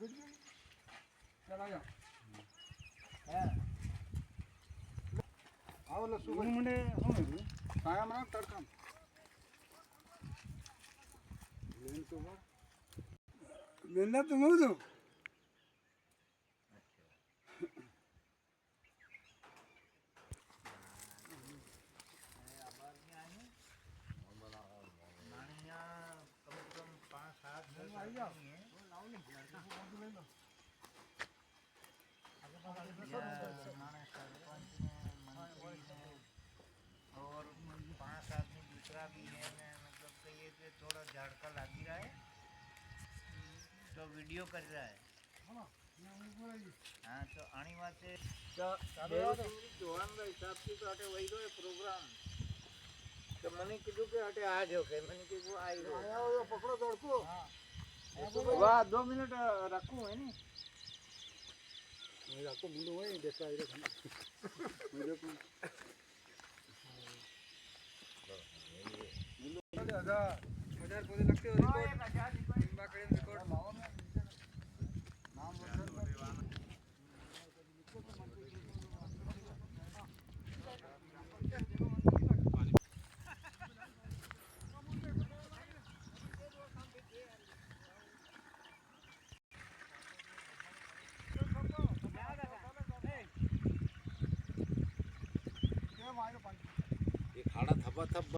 चला जा आओ लसु મને કાયા મને તડકામ लेन तो मैं तो और 5 आदमी दूसरा भी है मतलब कहिए कि थोड़ा झटका लगी रहा है तो वीडियो कर रहा है हाँ तो आनी बात है जोड़न हिसाब से तो अटे वही गए प्रोग्राम तो मैंने कीधु के अटे आ जाओ के मैंने कि वो आई गयो पकड़ो दौड़को वाह 2 मिनट रखूं है नी मैं आपको मुंडो है देखा इधर खाना मुझे को हजार पौधे लगते हो रिकॉर्ड इंबा कड़े रिकॉर्ड नाम ये खाड़ा थपा थप